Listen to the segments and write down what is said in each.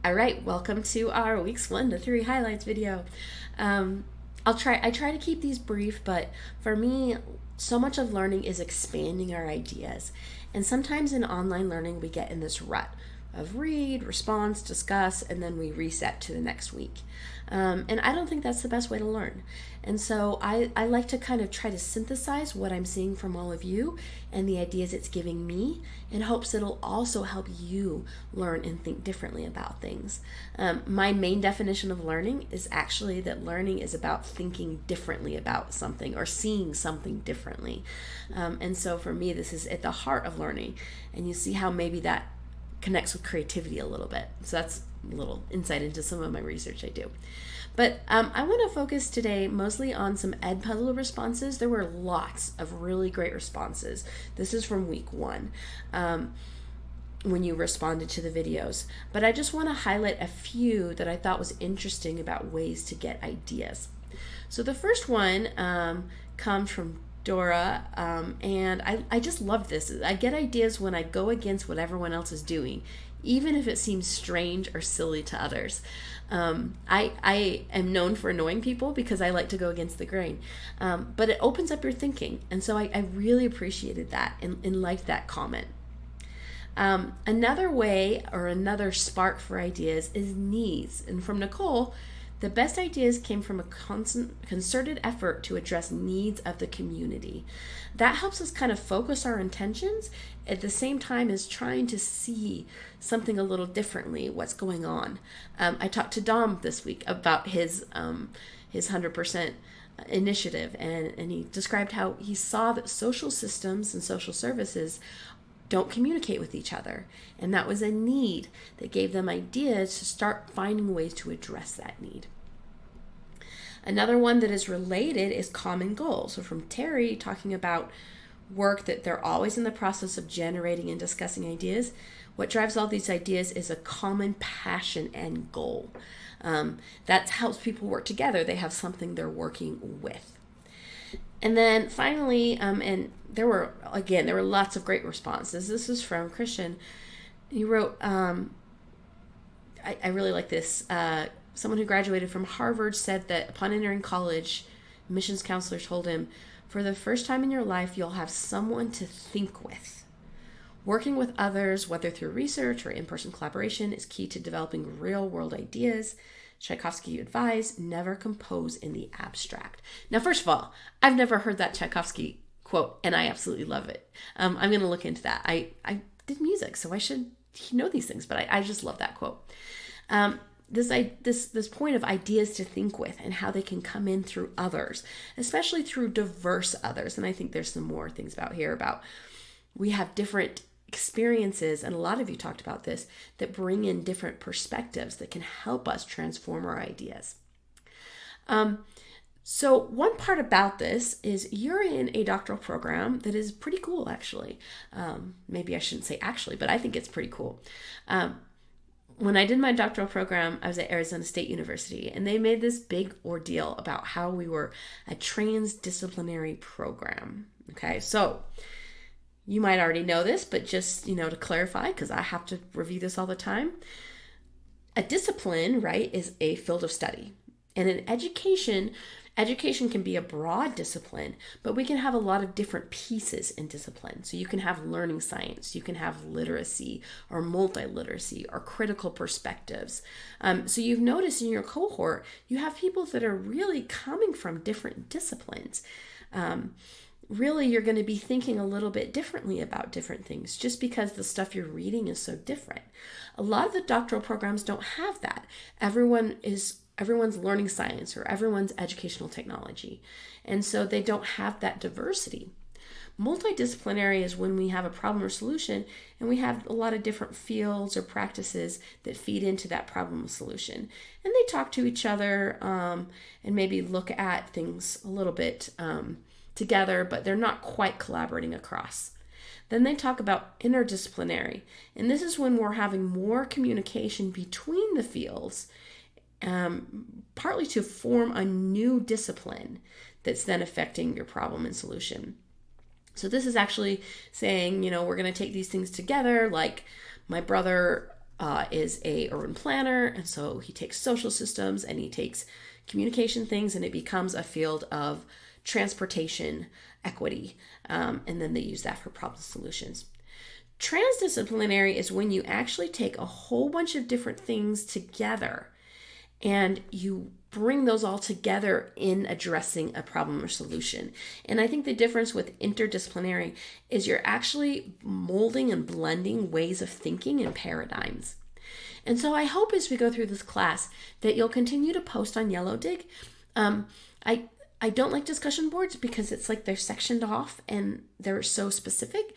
All right, welcome to our weeks 1 to 3 highlights video. I try to keep these brief, but for me, so much of learning is expanding our ideas. And sometimes in online learning, we get in this rut of read, response, discuss, and then we reset to the next week. And I don't think that's the best way to learn. And so I like to kind of try to synthesize what I'm seeing from all of you and the ideas it's giving me in hopes it'll also help you learn and think differently about things. My main definition of learning is actually that learning is about thinking differently about something or seeing something differently. And so for me, this is at the heart of learning. And you see how maybe that connects with creativity a little bit. So that's a little insight into some of my research I do. But I want to focus today mostly on some Edpuzzle responses. There were lots of really great responses. This is from week 1 when you responded to the videos. But I just want to highlight a few that I thought was interesting about ways to get ideas. So the first one comes from Dora, and I just love this. I get ideas when I go against what everyone else is doing, even if it seems strange or silly to others. I am known for annoying people because I like to go against the grain, but it opens up your thinking, and so I really appreciated that and liked that comment. Another way or another spark for ideas is needs, and from Nicole, the best ideas came from a concerted effort to address needs of the community. That helps us kind of focus our intentions at the same time as trying to see something a little differently, what's going on. I talked to Dom this week about his 100% initiative, and he described how he saw that social systems and social services don't communicate with each other. And that was a need that gave them ideas to start finding ways to address that need. Another one that is related is common goals. So from Terry, talking about work that they're always in the process of generating and discussing ideas. What drives all these ideas is a common passion and goal. That helps people work together. They have something they're working with. And then finally, and there were lots of great responses. This is from Christian. He wrote, I really like this. Someone who graduated from Harvard said that upon entering college, missions counselor told him, for the first time in your life, you'll have someone to think with. Working with others, whether through research or in-person collaboration, is key to developing real-world ideas. Tchaikovsky advised, never compose in the abstract. Now, first of all, I've never heard that Tchaikovsky quote, and I absolutely love it. I'm going to look into that. I did music, so I should know these things, but I just love that quote. This point of ideas to think with and how they can come in through others, especially through diverse others. And I think there's some more things about we have different experiences, and a lot of you talked about this, that bring in different perspectives that can help us transform our ideas. So one part about this is you're in a doctoral program that is pretty cool, actually. Maybe I shouldn't say actually, but I think it's pretty cool. When I did my doctoral program, I was at Arizona State University, and they made this big ordeal about how we were a transdisciplinary program. Okay, so you might already know this, but just, to clarify, because I have to review this all the time. A discipline, right, is a field of study. And in education can be a broad discipline, but we can have a lot of different pieces in discipline. So you can have learning science, you can have literacy or multiliteracy or critical perspectives. So you've noticed in your cohort, you have people that are really coming from different disciplines. Really, you're going to be thinking a little bit differently about different things just because the stuff you're reading is so different. A lot of the doctoral programs don't have that. Everyone's learning science or everyone's educational technology. And so they don't have that diversity. Multidisciplinary is when we have a problem or solution and we have a lot of different fields or practices that feed into that problem or solution. And they talk to each other and maybe look at things a little bit together, but they're not quite collaborating across. Then they talk about interdisciplinary, and this is when we're having more communication between the fields, partly to form a new discipline that's then affecting your problem and solution. So this is actually saying, we're going to take these things together, like my brother is a urban planner, and so he takes social systems and he takes communication things, and it becomes a field of transportation equity, and then they use that for problem solutions. Transdisciplinary is when you actually take a whole bunch of different things together and you bring those all together in addressing a problem or solution. And I think the difference with interdisciplinary is you're actually molding and blending ways of thinking and paradigms. And so I hope as we go through this class that you'll continue to post on Yellow Dig. I don't like discussion boards because it's like they're sectioned off and they're so specific.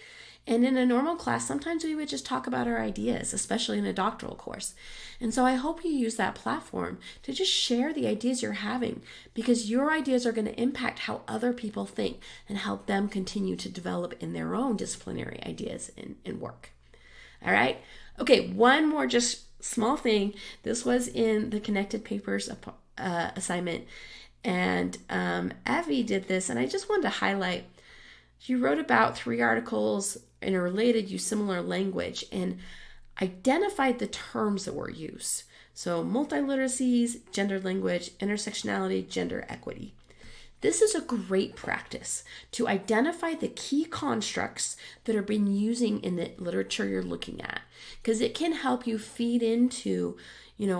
And in a normal class, sometimes we would just talk about our ideas, especially in a doctoral course. And so I hope you use that platform to just share the ideas you're having, because your ideas are going to impact how other people think and help them continue to develop in their own disciplinary ideas and work. All right. Okay. One more just small thing. This was in the connected papers assignment. And Evie did this, and I just wanted to highlight. She wrote about 3 articles in a related, use similar language, and identified the terms that were used. So multiliteracies, gendered language, intersectionality, gender equity. This is a great practice to identify the key constructs that are being using in the literature you're looking at, because it can help you feed into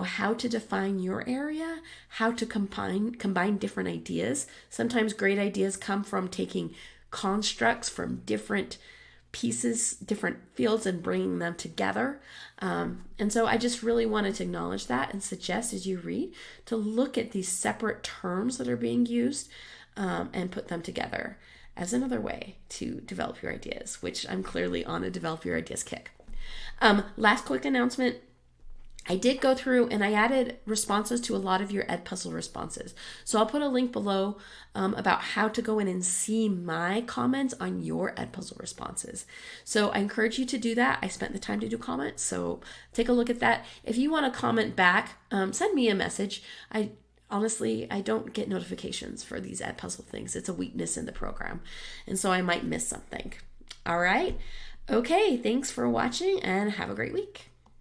how to define your area, how to combine different ideas. Sometimes great ideas come from taking constructs from different pieces, different fields, and bringing them together. And so I just really wanted to acknowledge that and suggest as you read to look at these separate terms that are being used and put them together as another way to develop your ideas, which I'm clearly on a develop your ideas kick. Last quick announcement. I did go through and I added responses to a lot of your Edpuzzle responses. So I'll put a link below about how to go in and see my comments on your Edpuzzle responses. So I encourage you to do that. I spent the time to do comments, so take a look at that. If you want to comment back, send me a message. Honestly, I don't get notifications for these Edpuzzle things. It's a weakness in the program, and so I might miss something. All right. Okay, thanks for watching and have a great week.